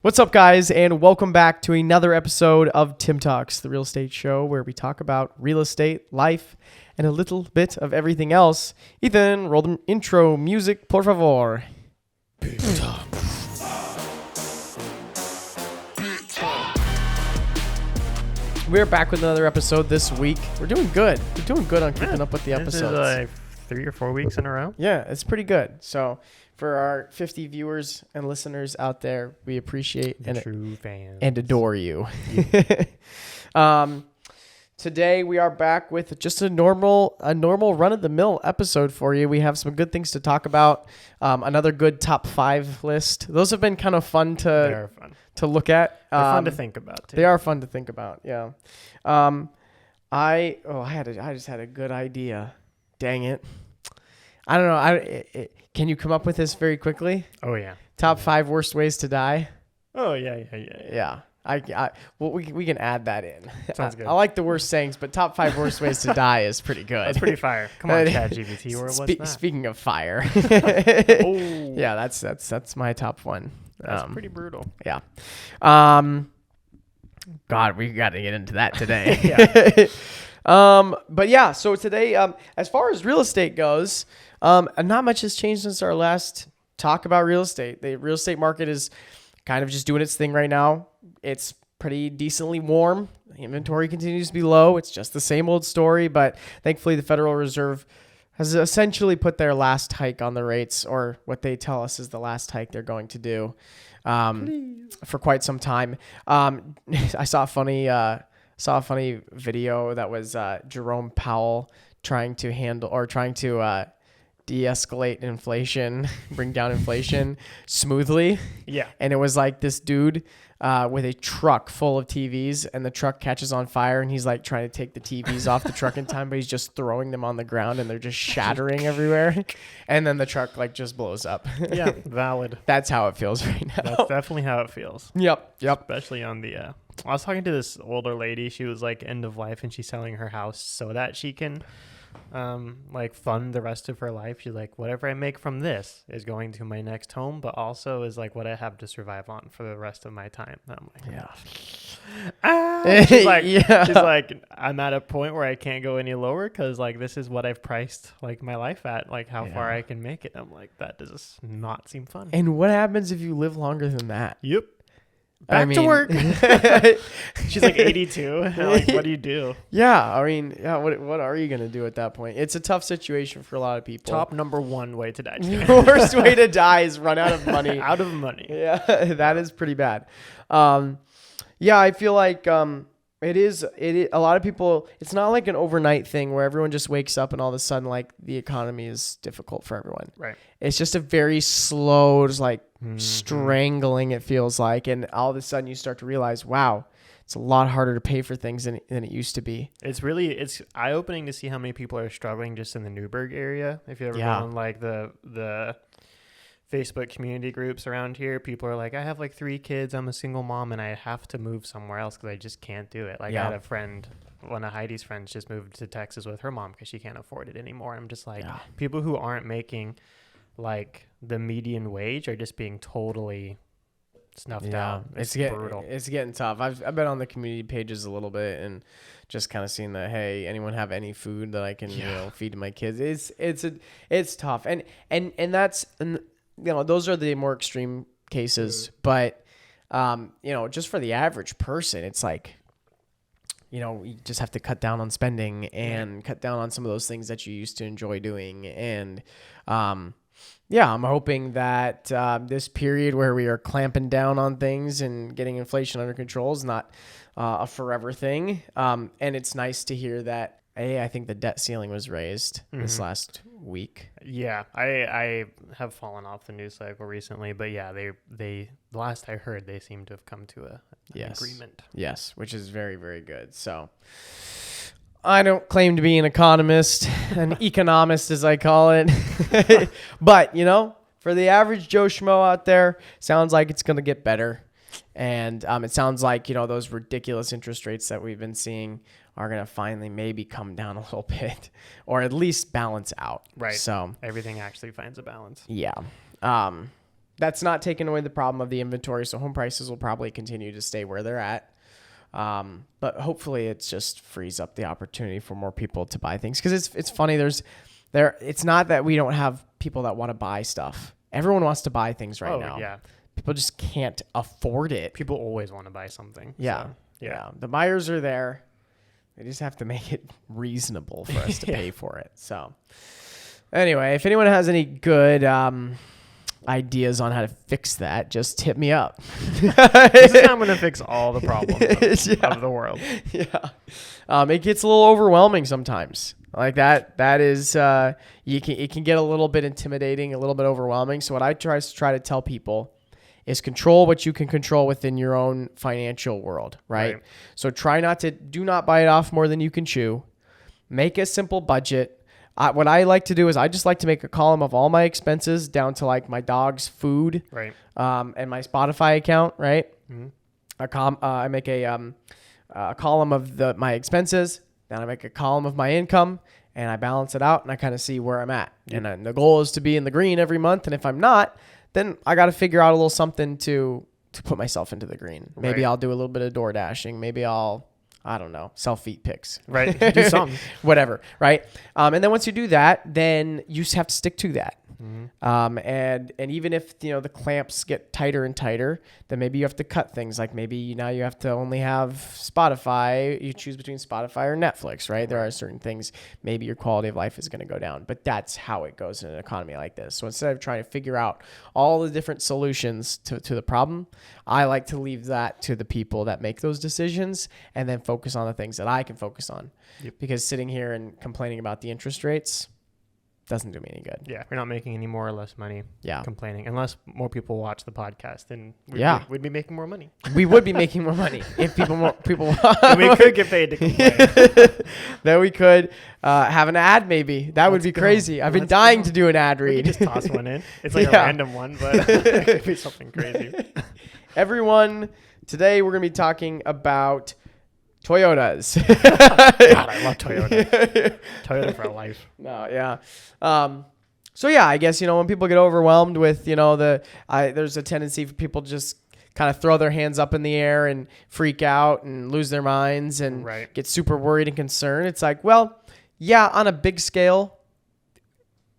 What's up, guys, and welcome back to another episode of Tim Talks, the real estate show where we talk about real estate, life, and a little bit of everything else. Ethan, roll the intro music, por favor. We're back with another episode this week. We're doing good. We're doing good on keeping up with the episodes. This is like 3 or 4 weeks in a row. Yeah, it's pretty good. So for our 50 viewers and listeners out there, we appreciate The true fans. and adore you. Today we are back with just a normal run-of-the-mill episode for you. We have some good things to talk about. Another good top 5 list. Those have been kind of fun They are fun. to look at. They're fun to think about too. They are fun to think about. Yeah. I just had a good idea. Dang it. I don't know. Can you come up with this very quickly? Oh yeah. Top 5 worst ways to die. Oh yeah. Yeah. We can add that in. Sounds good. I like the worst sayings, but top 5 worst ways to die is pretty good. That's pretty fire. Come on, ChatGPT. What's that? Speaking of fire. Oh. Yeah, that's my top one. That's pretty brutal. Yeah. God, we got to get into that today. Yeah. But yeah, so today, as far as real estate goes, not much has changed since our last talk about real estate. The real estate market is kind of just doing its thing right now. It's pretty decently warm. Inventory continues to be low. It's just the same old story, but thankfully the Federal Reserve has essentially put their last hike on the rates, or what they tell us is the last hike they're going to do for quite some time. I saw a funny video that was Jerome Powell trying to de-escalate inflation, bring down inflation smoothly. Yeah. And it was like this dude with a truck full of TVs, and the truck catches on fire, and he's like trying to take the TVs off the truck in time, but he's just throwing them on the ground and they're just shattering everywhere. And then the truck like just blows up. Yeah. Valid. That's how it feels right now. That's definitely how it feels. Yep. Especially on the. I was talking to this older lady. She was like end of life, and she's selling her house so that she can like fund the rest of her life. She's like, whatever I make from this is going to my next home, but also is like what I have to survive on for the rest of my time. And I'm like, Yeah. she's like, Yeah. she's like, I'm at a point where I can't go any lower because like this is what I've priced like my life at, like how far I can make it. I'm like, that does not seem fun. And what happens if you live longer than that? Yep. Back to work. She's like 82. Like, what do you do? Yeah, I mean, what are you going to do at that point? It's a tough situation for a lot of people. Top number 1 way to die. The worst way to die is run out of money. Out of money. Yeah, that is pretty bad. Yeah, I feel like it is a lot of people, it's not like an overnight thing where everyone just wakes up and all of a sudden like the economy is difficult for everyone. Right. It's just a very slow, just like strangling, it feels like, and all of a sudden you start to realize, wow, it's a lot harder to pay for things than it used to be. It's eye-opening to see how many people are struggling just in the Newburgh area. If you ever go on like the Facebook community groups around here, people are like, I have like 3 kids, I'm a single mom, and I have to move somewhere else because I just can't do it. Like I had a friend, one of Heidi's friends just moved to Texas with her mom because she can't afford it anymore. I'm just like, people who aren't making like the median wage are just being totally snuffed out. It's brutal. It's getting tough. I've been on the community pages a little bit and just kind of seen that, hey, anyone have any food that I can feed to my kids? It's tough. And that's, and those are the more extreme cases, but just for the average person, it's like, you just have to cut down on spending and cut down on some of those things that you used to enjoy doing. And I'm hoping that this period where we are clamping down on things and getting inflation under control is not a forever thing. And it's nice to hear that, I think the debt ceiling was raised this last week. Yeah, I have fallen off the news cycle recently, but yeah, they the last I heard, they seem to have come to an agreement. Yes, which is very, very good. So I don't claim to be an economist, an economist as I call it, but for the average Joe Schmo out there, sounds like it's going to get better. And it sounds like, those ridiculous interest rates that we've been seeing are going to finally maybe come down a little bit, or at least balance out. Right. So everything actually finds a balance. Yeah. that's not taking away the problem of the inventory. So home prices will probably continue to stay where they're at. But hopefully it just frees up the opportunity for more people to buy things. Cause it's funny. It's not that we don't have people that want to buy stuff. Everyone wants to buy things right now. Yeah. People just can't afford it. People always want to buy something. Yeah. So, yeah. The buyers are there. They just have to make it reasonable for us to pay for it. So anyway, if anyone has any good ideas on how to fix that, just hit me up. This is how I'm going to fix all the problems of the world. Yeah. It gets a little overwhelming sometimes. Like that is it can get a little bit intimidating, a little bit overwhelming. So what I try to tell people is control what you can control within your own financial world, right? So do not bite off more than you can chew. Make a simple budget. What I like to do is I just like to make a column of all my expenses down to like my dog's food, right? And my Spotify account, right? Mm-hmm. I make a column of my expenses. Then I make a column of my income, and I balance it out, and I kind of see where I'm at. Yep. And the goal is to be in the green every month. And if I'm not, then I got to figure out a little something to put myself into the green. Maybe I'll do a little bit of door dashing. Maybe I don't know, sell feet pics. Right. Do something. Whatever. Right. And then once you do that, then you just have to stick to that. Mm-hmm. And even if, the clamps get tighter and tighter, then maybe you have to cut things. Like maybe now you have to only have Spotify. You choose between Spotify or Netflix, right? There are certain things, maybe your quality of life is going to go down, but that's how it goes in an economy like this. So instead of trying to figure out all the different solutions to the problem, I like to leave that to the people that make those decisions and then focus on the things that I can focus on. Yep. Because sitting here and complaining about the interest rates doesn't do me any good. Yeah, we're not making any more or less money complaining. Unless more people watch the podcast, then we'd be making more money. We would be making more money if people we could get paid to complain. Then we could have an ad maybe. That would be crazy. I've been dying to do an ad read. Just toss one in. It's like a random one, but it could be something crazy. Everyone, today we're going to be talking about Toyotas. God, I love Toyota. Toyota for life. No, yeah. So yeah, I guess, when people get overwhelmed with, there's a tendency for people to just kind of throw their hands up in the air and freak out and lose their minds and get super worried and concerned. It's like, well, yeah, on a big scale,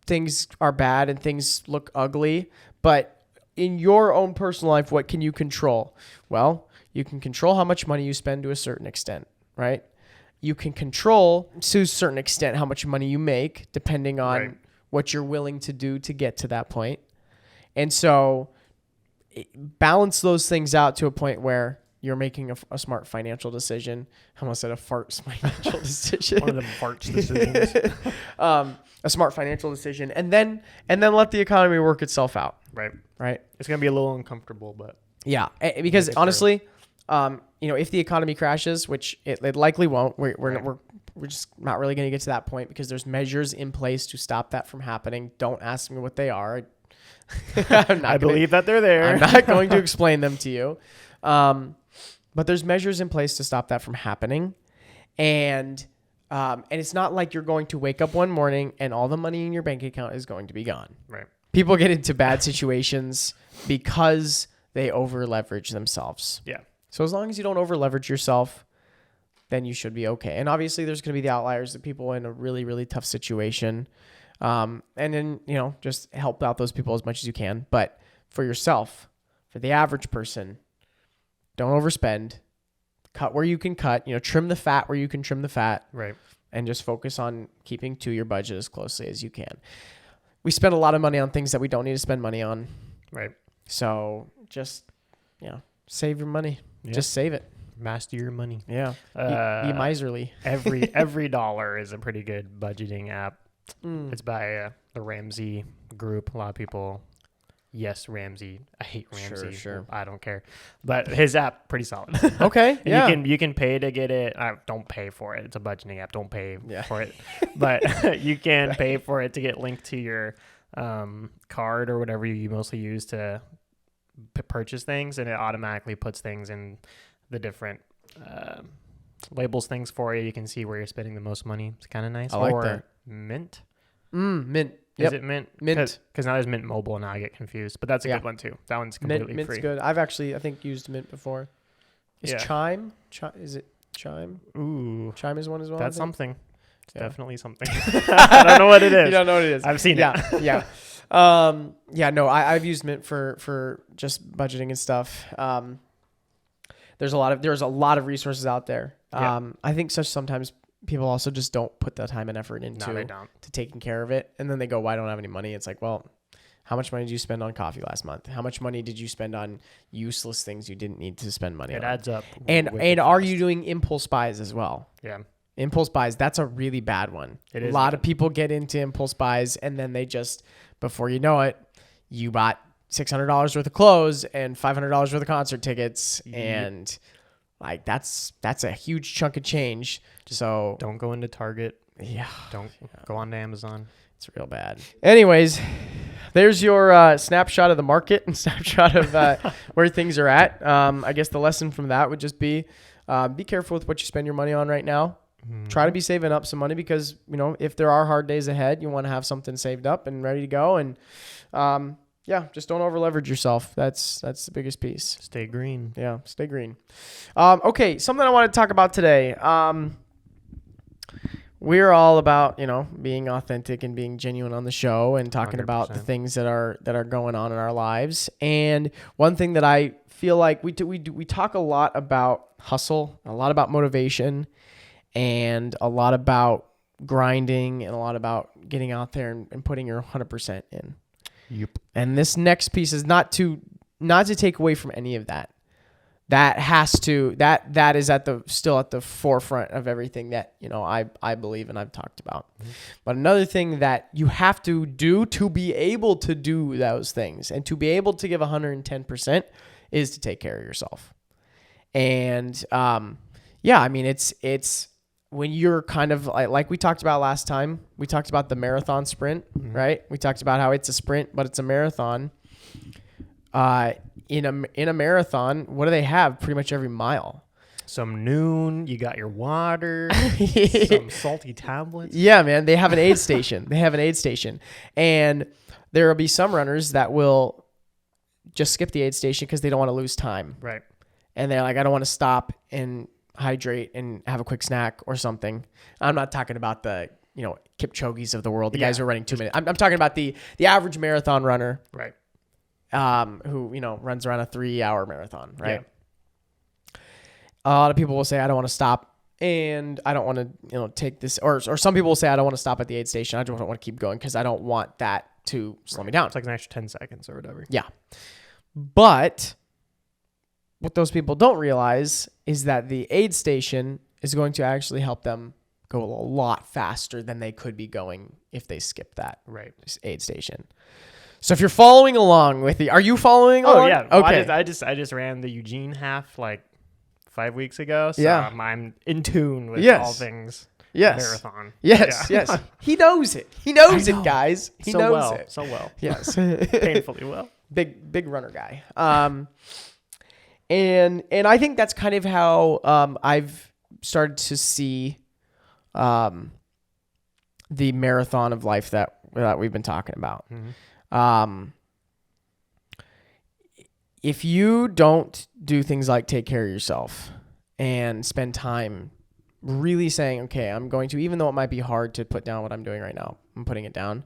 things are bad and things look ugly, but in your own personal life, what can you control? Well, you can control how much money you spend to a certain extent, right? You can control to a certain extent how much money you make, depending on what you're willing to do to get to that point. And so balance those things out to a point where you're making a smart financial decision. I almost said a farts financial decision. One of them farts decisions. A smart financial decision, and then let the economy work itself out. Right. It's gonna be a little uncomfortable, but because honestly, if the economy crashes, which it likely won't, we're just not really going to get to that point because there's measures in place to stop that from happening. Don't ask me what they are. I believe that they're there. I'm not going to explain them to you. But there's measures in place to stop that from happening. And it's not like you're going to wake up one morning and all the money in your bank account is going to be gone. Right. People get into bad situations because they over leverage themselves. Yeah. So as long as you don't over leverage yourself, then you should be okay. And obviously there's going to be the outliers, the people in a really, really tough situation. And then, just help out those people as much as you can. But for yourself, for the average person, don't overspend. Cut where you can cut, trim the fat where you can trim the fat. Right. And just focus on keeping to your budget as closely as you can. We spend a lot of money on things that we don't need to spend money on. Right. So just, save your money. Yeah. Just save it. Master your money. Yeah. Be miserly. Every dollar is a pretty good budgeting app. It's by the Ramsey Group. A lot of people. Yes, Ramsey. I hate Ramsey. Sure. I don't care. But his app, pretty solid. Okay. Yeah. You can pay to get it. Don't pay for it. It's a budgeting app. Don't pay for it. But you can pay for it to get linked to your card or whatever you mostly use to purchase things, and it automatically puts things in the different labels things for you. You can see where you're spending the most money. It's kind of nice. I like that. Mint. Mint. Is it Mint? Mint. Because now there's Mint Mobile, and now I get confused. But that's a good one too. That one's completely Mint's free. good. I've actually, I think, used Mint before. Is Chime? Is it Chime? Ooh. Chime is one as well. That's something. It's definitely something. I don't know what it is. You don't know what it is. I've seen it. Yeah. No, I've used Mint for just budgeting and stuff. There's a lot of resources out there. I think sometimes people also just don't put the time and effort into to taking care of it. And then they go, well, I don't have any money. It's like, well, how much money did you spend on coffee last month? How much money did you spend on useless things you didn't need to spend money on? It adds up. And are you doing impulse buys as well? Yeah. Impulse buys, that's a really bad one. It is a lot of people get into impulse buys, and then they just, before you know it, you bought $600 worth of clothes and $500 worth of concert tickets, and like that's a huge chunk of change. So don't go into Target. Yeah. Don't go on to Amazon. It's real bad. Anyways, there's your snapshot of the market and snapshot of where things are at. I guess the lesson from that would just be careful with what you spend your money on right now. Try to be saving up some money because, if there are hard days ahead, you want to have something saved up and ready to go. And just don't over leverage yourself. That's the biggest piece. Stay green. Yeah, stay green. Okay, something I want to talk about today. We're all about, being authentic and being genuine on the show and talking 100%. about the things that are going on in our lives. And one thing that I feel like we talk a lot about hustle, a lot about motivation, and a lot about grinding, and a lot about getting out there and putting your 100% in. Yep. And this next piece is not to take away from any of that. That is still at the forefront of everything that, I believe and I've talked about. Mm-hmm. But another thing that you have to do to be able to do those things and to be able to give 110% is to take care of yourself. And, it's when you're kind of like we talked about last time, we talked about the marathon sprint, mm-hmm. right? We talked about how it's a sprint, but it's a marathon. In a marathon, what do they have pretty much every mile? Some noon, you got your water, some salty tablets. Yeah, man, they have an aid station. And there will be some runners that will just skip the aid station because they don't want to lose time. Right. And they're like, I don't want to stop and hydrate and have a quick snack or something. I'm not talking about the, Kipchoge's of the world, the guys who are running 2 minutes. I'm talking about the average marathon runner. Right. Who, runs around a 3-hour marathon, right? Yeah. A lot of people will say, I don't want to stop and I don't want to, take this, or some people will say, I don't want to stop at the aid station. I just don't want to keep going because I don't want that to slow me down. It's like an extra 10 seconds or whatever. Yeah. But what those people don't realize is that the aid station is going to actually help them go a lot faster than they could be going if they skip that aid station. So if you're following along with are you following along? Oh yeah. Okay. Well, I just ran the Eugene half like 5 weeks ago. So yeah. I'm in tune with all things marathon. Yes. He knows it. He knows it, guys. He knows it. So well. Yes. Painfully well. Big runner guy. And I think that's kind of how I've started to see the marathon of life that we've been talking about. Mm-hmm. If you don't do things like take care of yourself and spend time really saying, okay, I'm going to, even though it might be hard to put down what I'm doing right now, I'm putting it down.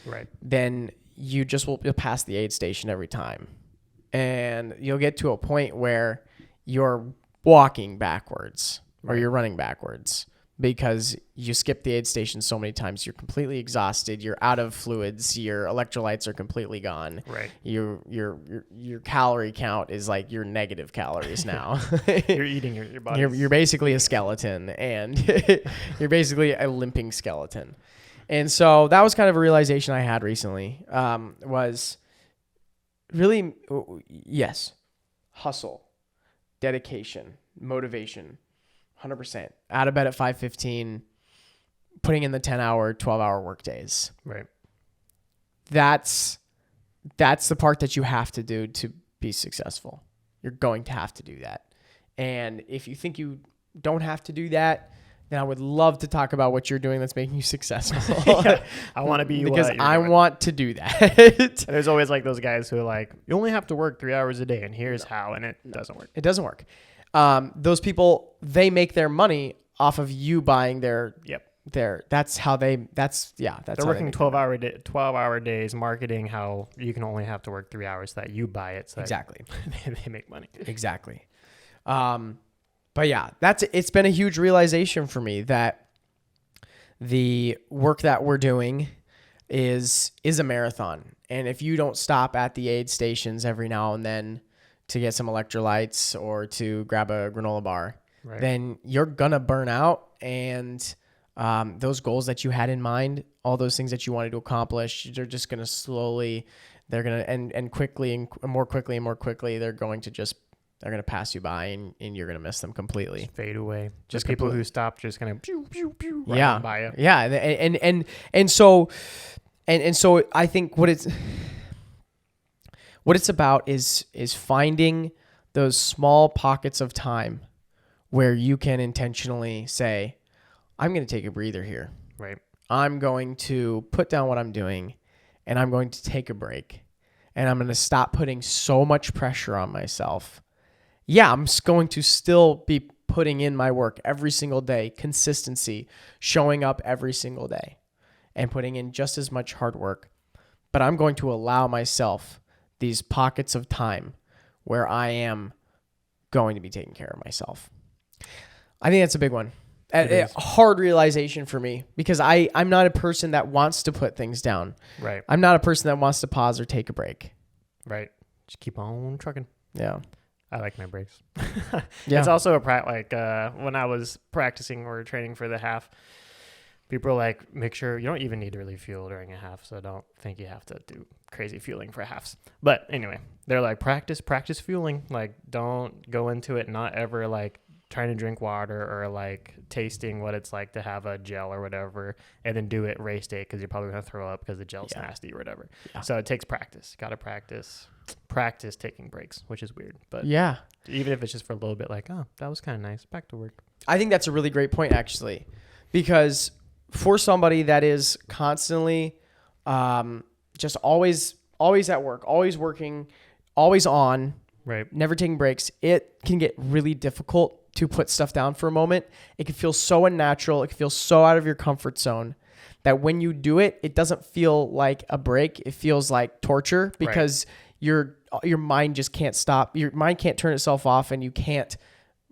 Right. Then you'll pass the aid station every time. And you'll get to a point where you're walking backwards or you're running backwards because you skip the aid station so many times. You're completely exhausted. You're out of fluids. Your electrolytes are completely gone. Right. Your calorie count is like your negative calories now. You're eating your body. You're basically a skeleton, and you're basically a limping skeleton. And so that was kind of a realization I had recently. Was really, yes, hustle, dedication, motivation. 100%. Out of bed at 5:15, putting in the 10-hour, 12-hour work days. Right. That's the part that you have to do to be successful. You're going to have to do that. And if you think you don't have to do that, then I would love to talk about what you're doing that's making you successful. Yeah, I want to be because I doing. want to do that. There's always like those guys who are like, you only have to work 3 hours a day, and here's how, and it doesn't work. It doesn't work. Those people, they make their money off of you buying their. Yep. That's how they. That's They're working 12-hour days, marketing how you can only have to work 3 hours so that you buy it. So exactly. they make money. Exactly. But yeah, it's been a huge realization for me that the work that we're doing is a marathon. And if you don't stop at the aid stations every now and then to get some electrolytes or to grab a granola bar, right, then you're going to burn out. And those goals that you had in mind, all those things that you wanted to accomplish, they're just going to slowly, they're going to, and quickly and more quickly, they're going to pass you by and you're going to miss them completely. Just fade away. Just people who stop just kind of pew, pew, pew, yeah. by you. Yeah. And so I think what it's about is finding those small pockets of time where you can intentionally say, I'm going to take a breather here. Right. I'm going to put down what I'm doing and I'm going to take a break and I'm going to stop putting so much pressure on myself. Yeah, I'm going to still be putting in my work every single day, consistency, showing up every single day and putting in just as much hard work. But I'm going to allow myself these pockets of time where I am going to be taking care of myself. I think that's a big one. A hard realization for me because I'm not a person that wants to put things down. Right. I'm not a person that wants to pause or take a break. Right. Just keep on trucking. Yeah. I like my breaks. Yeah. It's also when I was practicing or training for the half, people are like, make sure you don't even need to really fuel during a half. So don't think you have to do crazy fueling for halves. But anyway, they're like, practice fueling. Like, don't go into it not ever like trying to drink water or like tasting what it's like to have a gel or whatever, and then do it race day because you're probably going to throw up because the gel's nasty or whatever. Yeah. So it takes practice. Got to practice taking breaks, which is weird. But yeah, even if it's just for a little bit, like, oh, that was kind of nice. Back to work. I think that's a really great point, actually, because for somebody that is constantly just always at work, always working, always on, right, never taking breaks, it can get really difficult to put stuff down for a moment. It can feel so unnatural. It can feel so out of your comfort zone that when you do it, it doesn't feel like a break. It feels like torture because your mind just can't stop. Your mind can't turn itself off and you can't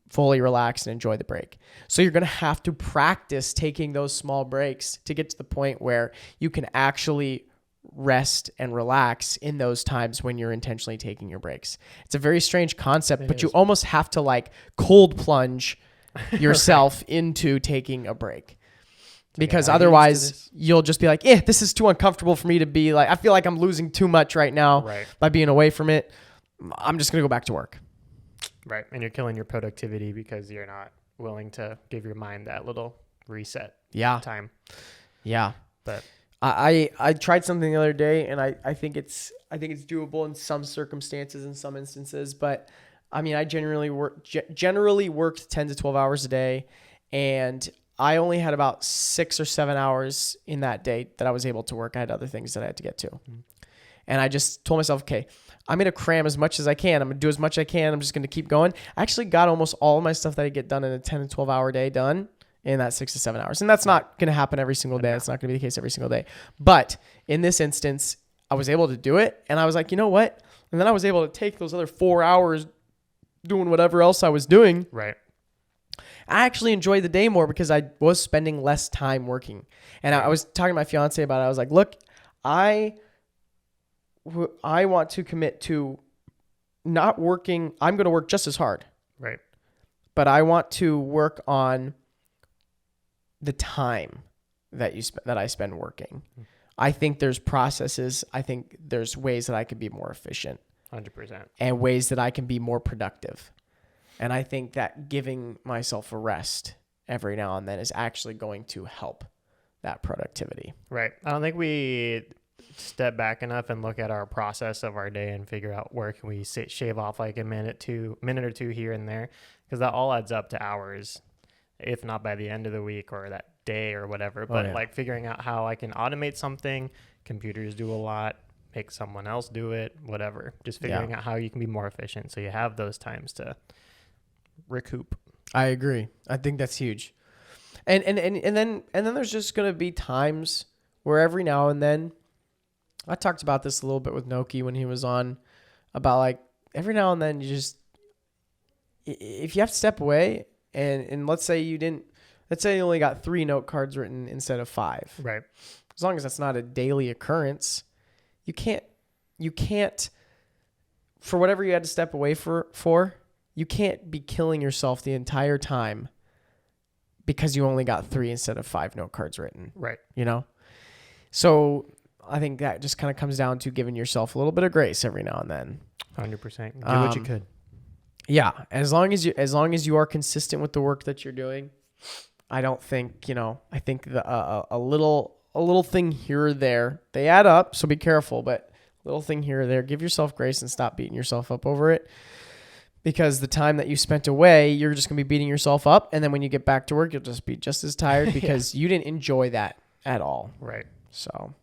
fully relax and enjoy the break. So you're going to have to practice taking those small breaks to get to the point where you can actually rest and relax in those times when you're intentionally taking your breaks. It's a very strange concept, but you almost have to like cold plunge yourself into taking a break. Because otherwise you'll just be like, this is too uncomfortable for me to be like, I feel like I'm losing too much right now by being away from it. I'm just going to go back to work. Right. And you're killing your productivity because you're not willing to give your mind that little reset time. Yeah. But I tried something the other day and I think it's doable in some circumstances, in some instances, but I mean, I generally worked 10 to 12 hours a day, and I only had about 6 or 7 hours in that day that I was able to work. I had other things that I had to get to. Mm-hmm. And I just told myself, okay, I'm going to cram as much as I can. I'm going to do as much as I can. I'm just going to keep going. I actually got almost all of my stuff that I get done in a 10 to 12 hour day done in that 6 to 7 hours. And that's not going to happen every single day. It's not going to be the case every single day. But in this instance, I was able to do it. And I was like, you know what? And then I was able to take those other 4 hours doing whatever else I was doing. Right. I actually enjoyed the day more because I was spending less time working. And I was talking to my fiance about it. I was like, look, I want to commit to not working. I'm going to work just as hard. Right. But I want to work on the time that I spend working. I think there's processes. I think there's ways that I could be more efficient. 100%. And ways that I can be more productive. And I think that giving myself a rest every now and then is actually going to help that productivity. Right. I don't think we step back enough and look at our process of our day and figure out where can we shave off like a minute or two here and there, because that all adds up to hours if not by the end of the week or that day or whatever. But like figuring out how I can automate something. Computers do a lot. Make someone else do it. Whatever. Just figuring out how you can be more efficient so you have those times to recoup. I agree. I think that's huge. And then there's just gonna be times where every now and then, I talked about this a little bit with Noki when he was on, about like every now and then you just, if you have to step away and let's say you only got 3 note cards written instead of 5. Right. As long as that's not a daily occurrence, you can't, for whatever you had to step away for, you can't be killing yourself the entire time because you only got 3 instead of 5 note cards written. Right. So I think that just kind of comes down to giving yourself a little bit of grace every now and then. 100%. Do what you could. Yeah. As long as you are consistent with the work that you're doing, I don't think, I think a little thing here or there, they add up. So be careful, but little thing here or there, give yourself grace and stop beating yourself up over it. Because the time that you spent away, you're just going to be beating yourself up. And then when you get back to work, you'll just be just as tired because you didn't enjoy that at all. Right. So,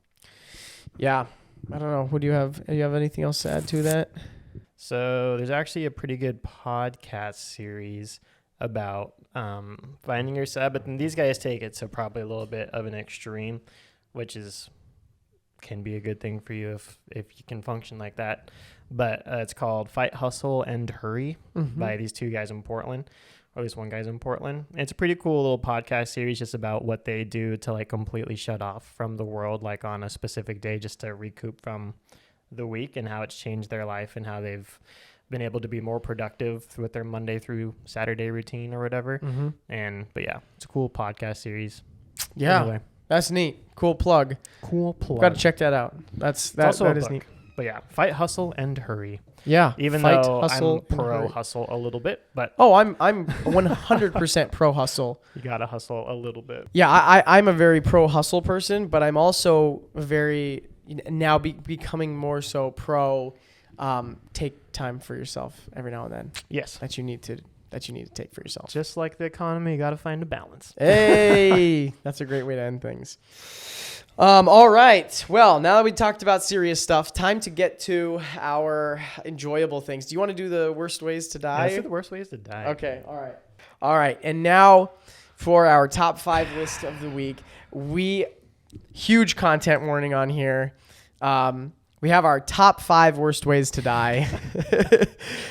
yeah. I don't know. Do you have anything else to add to that? So there's actually a pretty good podcast series about finding your Sabbath. And these guys take it to probably a little bit of an extreme, which can be a good thing for you if you can function like that. But it's called Fight, Hustle, and Hurry by these 2 guys in Portland, or at least one guy's in Portland. And it's a pretty cool little podcast series just about what they do to like completely shut off from the world, like on a specific day, just to recoup from the week and how it's changed their life and how they've been able to be more productive with their Monday through Saturday routine or whatever. But yeah, it's a cool podcast series. Yeah. Anyway. That's neat. Cool plug. Got to check that out. That is neat. But yeah, Fight, Hustle, and Hurry. Yeah. Even Fight, though hustle, I'm pro hustle a little bit, but I'm 100% pro hustle. You gotta hustle a little bit. Yeah, I'm a very pro hustle person, but I'm also very now becoming more so pro. Take time for yourself every now and then. Yes, that you need to take for yourself. Just like the economy, you gotta find a balance. Hey, that's a great way to end things. All right. Well, now that we talked about serious stuff, time to get to our enjoyable things. Do you want to do the worst ways to die? Let's do the worst ways to die. Okay. All right. And now for our top 5 list of the week, huge content warning on here. We have our top 5 worst ways to die.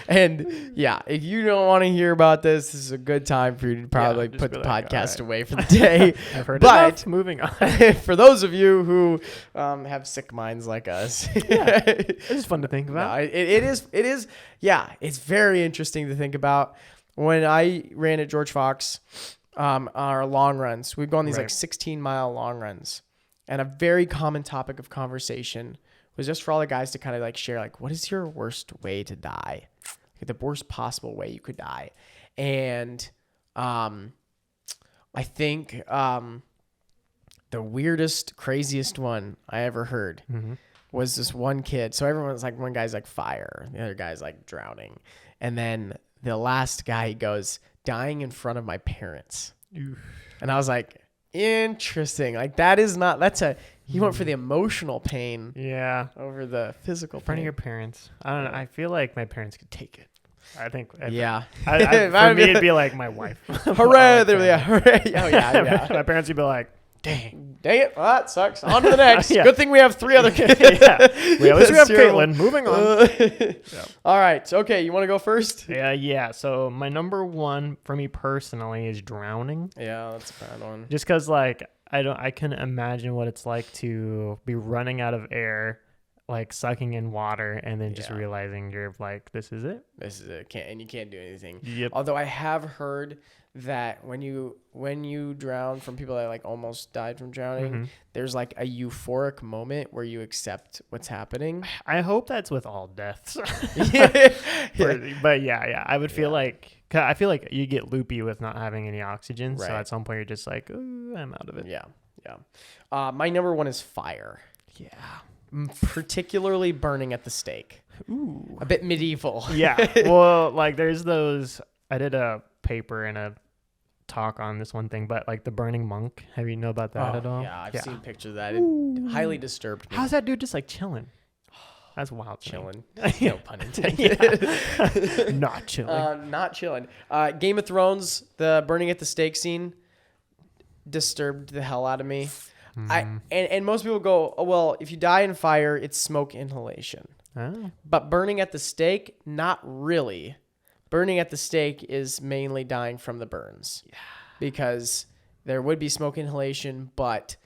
And yeah, if you don't want to hear about this is a good time for you to probably put the podcast away for the day. I've heard enough. Moving on. For those of you who have sick minds like us. It's fun to think about. No, it is. Yeah, it's very interesting to think about. When I ran at George Fox, our long runs, we'd go on these like 16-mile long runs. And a very common topic of conversation was just for all the guys to kind of like share, like, what is your worst way to die? Like the worst possible way you could die. And I think the weirdest, craziest one I ever heard was this one kid. So everyone's like, one guy's like fire, the other guy's like drowning. And then the last guy, he goes, dying in front of my parents. Oof. And I was like, interesting. Like he went for the emotional pain over the physical pain. In front of your parents. I don't know. I feel like my parents could take it. I think. For me, it'd be like my wife. Hooray. Hooray. Oh, yeah. My parents would be like, dang it. Well, that sucks. On to the next. Good thing we have 3 other kids. At least we have Caitlin. Moving on. All right. Okay. You want to go first? Yeah. So my number 1 for me personally is drowning. Yeah, that's a bad one. Just because like I couldn't imagine what it's like to be running out of air, like sucking in water, and then just realizing you're like, this is it. And you can't do anything. Yep. Although I have heard that when you drown, from people that like almost died from drowning, there's like a euphoric moment where you accept what's happening. I hope that's with all deaths. But I would feel like, I feel like you get loopy with not having any oxygen. Right. So at some point you're just like, ooh, I'm out of it. Yeah. My number 1 is fire. Yeah. Particularly burning at the stake. Ooh. A bit medieval. Yeah. Well, like there's those, I did a paper in a talk on this one thing, but like the burning monk. Have you know about that at all? Yeah, I've seen pictures of that. It highly disturbed me. How's that dude just like chilling? That's wild. Chilling. No pun intended. Not chilling. Not chilling. Game of Thrones, the burning at the stake scene disturbed the hell out of me. And most people go, oh, well, if you die in fire, it's smoke inhalation. Oh. But burning at the stake, not really. Burning at the stake is mainly dying from the burns. Yeah. Because there would be smoke inhalation, but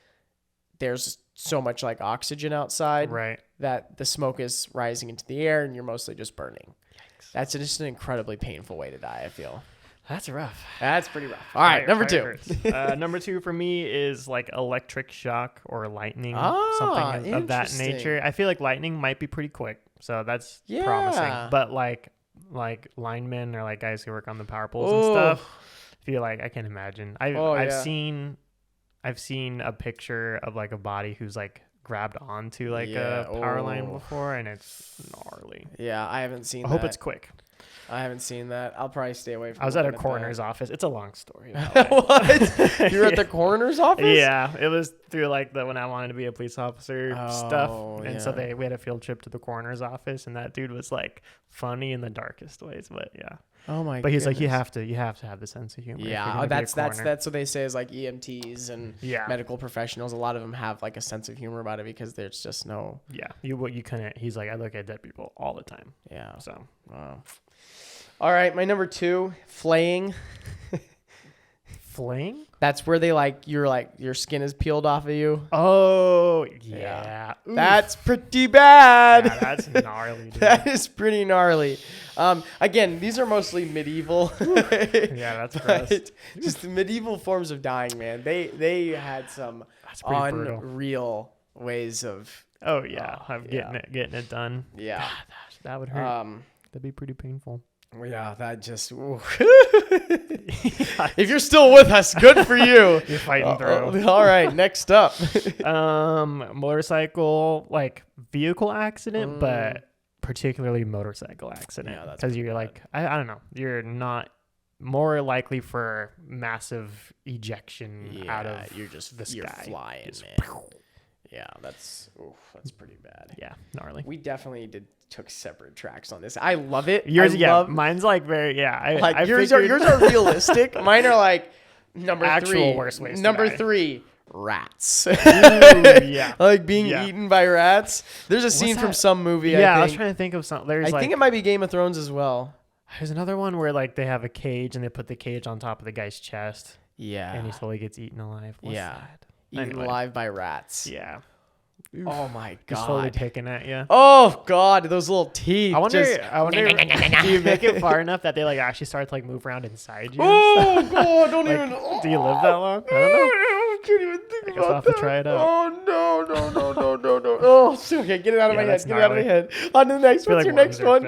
there's so much like oxygen outside that the smoke is rising into the air and you're mostly just burning. Yikes. That's just an incredibly painful way to die, I feel. That's rough. That's pretty rough. All right, number 2. Number 2 for me is like electric shock or lightning, something of that nature. I feel like lightning might be pretty quick, so that's promising. But like linemen or like guys who work on the power poles and stuff, I feel like I can't imagine. I've seen a picture of like a body who's like grabbed onto like a power line before, and it's gnarly. Yeah, I haven't seen that. I hope it's quick. I haven't seen that. I'll probably stay away from it. I was at a coroner's office. It's a long story. What? You're at the coroner's office? Yeah. It was through like when I wanted to be a police officer stuff. And so we had a field trip to the coroner's office, and that dude was like funny in the darkest ways. But yeah. Oh my! But he's like, you have to have the sense of humor. Yeah, that's what they say is like EMTs and medical professionals. A lot of them have like a sense of humor about it because there's just no. Yeah, you couldn't. He's like, I look at dead people all the time. Yeah. So. Wow. All right, my number 2, flaying. Flaying? That's where they your skin is peeled off of you. Oh, yeah. That's pretty bad. Yeah, that's gnarly, dude. That is pretty gnarly. Again, these are mostly medieval. Yeah, that's gross. Right? Just the medieval forms of dying, man. They had some unreal ways of. Oh yeah, getting it done. Yeah, God, that would hurt. That'd be pretty painful. Yeah, that just. If you're still with us, good for you. You're fighting through. All right, next up. Motorcycle, like vehicle accident, but particularly motorcycle accident. Yeah, because you're like, I don't know, you're not more likely for massive ejection out of you're just the sky. You're flying, man. Yeah, that's pretty bad. Yeah, gnarly. We definitely took separate tracks on this. I love it. Mine's like very yours are realistic. Mine are like number actual 3. Worst ways. Number 3, rats. Ooh, yeah. Like being eaten by rats. There's a scene from some movie. Yeah, I was trying to think of something. I think it might be Game of Thrones as well. There's another one where like they have a cage and they put the cage on top of the guy's chest. Yeah, and he slowly gets eaten alive. What's that? Eaten alive by rats. Yeah. Oh my god! He's slowly picking at you. Oh god, those little teeth. I wonder. Do you make it far enough that they like actually start to like move around inside you? Oh god! Don't like, even. Do you live that long? I don't know. I can't even think about I'll have that. to try it out. Oh no! Oh, okay, get it out of my head. Get it out of my head. On to the next. What's your next one?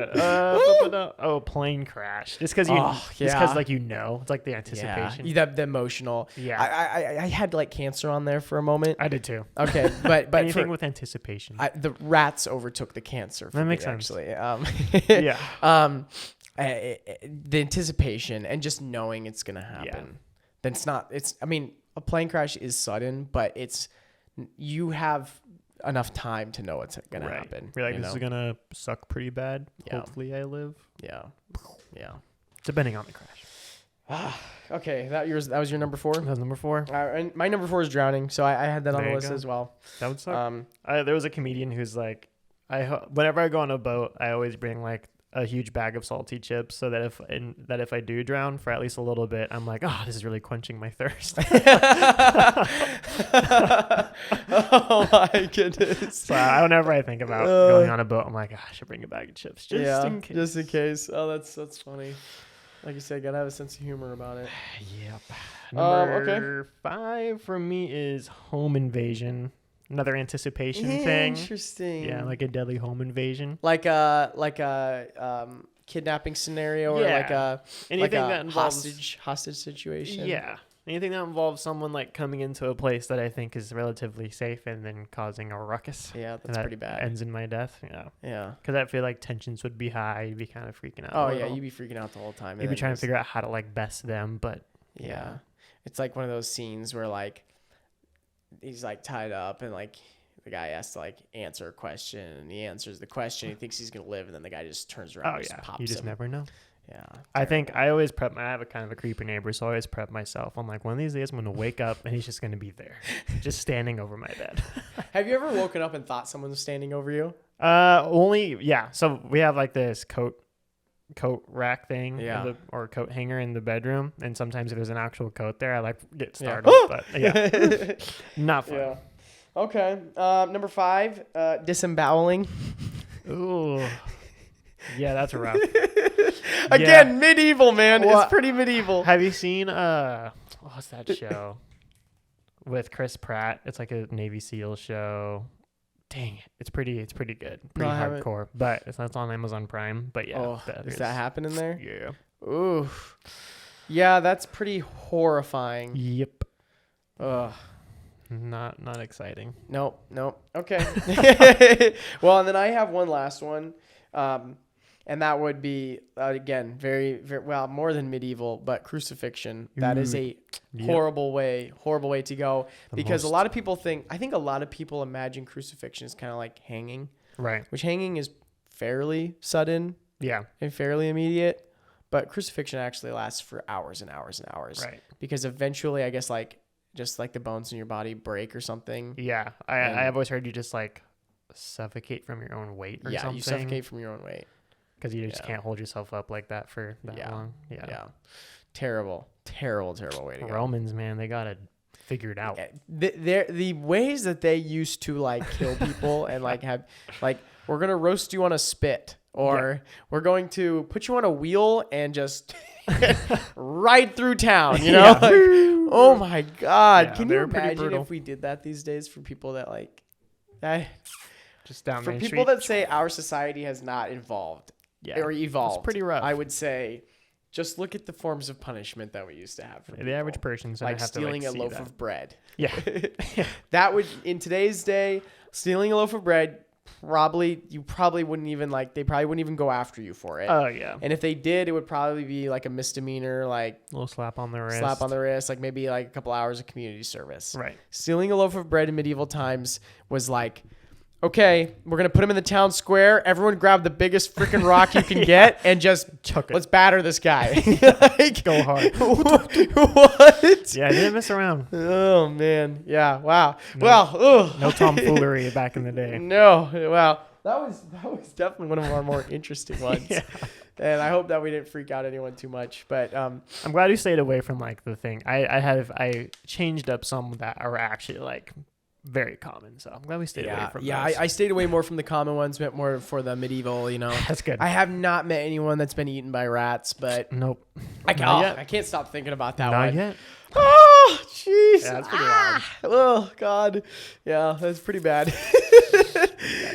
Plane crash. Just because like it's like the anticipation. Yeah, the emotional. Yeah. I had like cancer on there for a moment. I did too. Okay, but anything with anticipation. The rats overtook the cancer. That makes sense. Actually, yeah. The anticipation and just knowing it's gonna happen. Yeah. Then I mean, a plane crash is sudden, but you have enough time to know what's gonna happen. You're like, this is gonna suck pretty bad. Yeah. Hopefully I live. Yeah. Depending on the crash. Okay, that was your number 4. That was number 4. And my number 4 is drowning, so I had that on the list as well. That would suck. There was a comedian who's like, whenever I go on a boat, I always bring like a huge bag of salty chips so that if I do drown for at least a little bit, I'm like, oh, this is really quenching my thirst. Oh my goodness. So whenever I think about going on a boat, I'm like, I should bring a bag of chips just in case. Just in case. Oh, that's funny. Like you said, gotta have a sense of humor about it. Yep. Number 5 for me is home invasion. Another anticipation thing. Interesting. Yeah, like a deadly home invasion. Like a kidnapping scenario or like a that involves hostage situation. Yeah. Anything that involves someone like coming into a place that I think is relatively safe and then causing a ruckus. Yeah, that's pretty bad. Ends in my death. Yeah. Yeah. Because I feel like tensions would be high. You'd be kind of freaking out. Oh yeah, you'd be freaking out the whole time. You'd be trying to figure out how to like best them, but Yeah. It's like one of those scenes where like he's like tied up and like the guy has to like answer a question and he answers the question. He thinks he's going to live and then the guy just turns around and just pops You just him. never know. Yeah. I think I always prep. I have a kind of a creepy neighbor, so I always prep myself. I'm like, one of these days I'm going to wake up and he's just going to be there, just standing over my bed. Have you ever woken up and thought someone was standing over you? Yeah. So we have like this coat rack thing, or coat hanger in the bedroom, and sometimes if there's an actual coat there, I like get startled. But yeah, not fun. Yeah. Okay. Number 5, disemboweling. Ooh. Yeah, that's rough. Again, medieval, man. Well, it's pretty medieval. Have you seen what's that show with Chris Pratt? It's like a Navy SEAL show. Dang it. It's pretty good. Pretty hardcore. But it's on Amazon Prime. But yeah. Is that happening there? Yeah. Ooh. Yeah, that's pretty horrifying. Yep. Ugh. Not exciting. Nope. Okay. Well, and then I have one last one. And that would be, again, very, very, well, more than medieval, but crucifixion. That is a horrible way to go. Because a lot of people I think a lot of people imagine crucifixion is kind of like hanging. Right. Which hanging is fairly sudden. Yeah. And fairly immediate. But crucifixion actually lasts for hours and hours and hours. Right. Because eventually, I guess, like, just like the bones in your body break or something. Yeah. I've always heard you just like suffocate from your own weight or something. Yeah, you suffocate from your own weight. Because you just can't hold yourself up like that for that long. Yeah. Terrible way to go. Romans, man, they got it figured out. The ways that they used to like kill people and like have like, we're going to roast you on a spit, or we're going to put you on a wheel and just ride through town, you know? Like, oh my God. Can you imagine if we did that these days for people that like, just down for Main people Street? that say our society has not evolved. Or evolved. It's pretty rough. I would say, just look at the forms of punishment that we used to have. For the average person's like stealing a loaf of bread. Yeah. That would, in today's day, stealing a loaf of bread, you probably wouldn't even like. They probably wouldn't even go after you for it. Oh yeah. And if they did, it would probably be like a misdemeanor, like a little slap on the wrist. Like maybe like a couple hours of community service. Right. Stealing a loaf of bread in medieval times was like, okay, we're going to put him in the town square. Everyone grab the biggest freaking rock you can get and just let's batter this guy. Like, go hard. What? Yeah, I didn't mess around. Oh, man. Yeah, wow. No tomfoolery back in the day. No, wow. That was definitely one of our more interesting ones. Yeah. And I hope that we didn't freak out anyone too much. But I'm glad you stayed away from like the thing. I changed up some that are actually like very common, so I'm glad we stayed away from those. I stayed away more from the common ones, went more for the medieval, you know. That's good. I have not met anyone that's been eaten by rats, but nope. I can't stop thinking about that one. Not yet. Oh, jeez. Yeah, that's pretty wild. Oh, God. Yeah, that's pretty bad.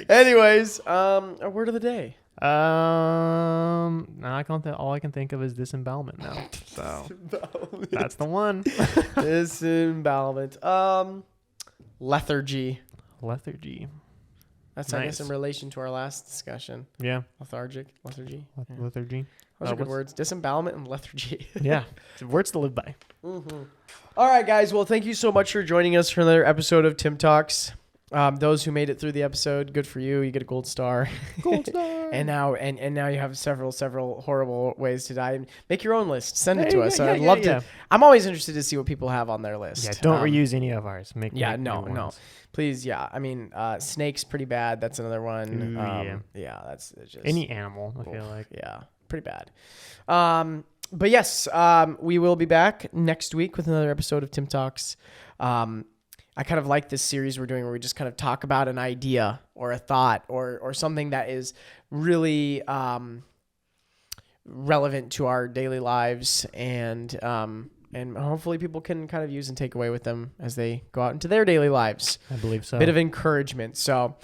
Anyways, a word of the day. Now all I can think of is disembowelment now. So that's the one. Disembowelment. Lethargy. That's nice. I guess in relation to our last discussion. Yeah. Lethargy. Lethargy. Those are good words. Disembowelment and lethargy. Yeah. Words to live by. Mm-hmm. All right, guys. Well, thank you so much for joining us for another episode of Tim Talks. Those who made it through the episode, good for you. You get a gold star. Gold star. and now you have several horrible ways to die. Make your own list. Send it to us. I'd love to. I'm always interested to see what people have on their list. Yeah, don't reuse any of ours. Make no. Please, yeah. I mean, snake's pretty bad. That's another one. That's just any animal. I feel like pretty bad. But yes, we will be back next week with another episode of Tim Talks. I kind of like this series we're doing where we just kind of talk about an idea or a thought or something that is really relevant to our daily lives and hopefully people can kind of use and take away with them as they go out into their daily lives. I believe so. Bit of encouragement. So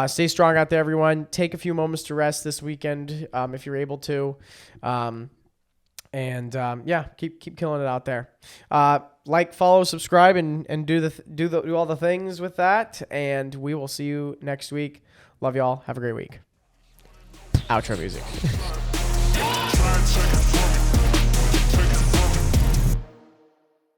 stay strong out there, everyone. Take a few moments to rest this weekend if you're able to. Keep killing it out there. Like, follow, subscribe, and do all the things with that. And we will see you next week. Love y'all. Have a great week. Outro music.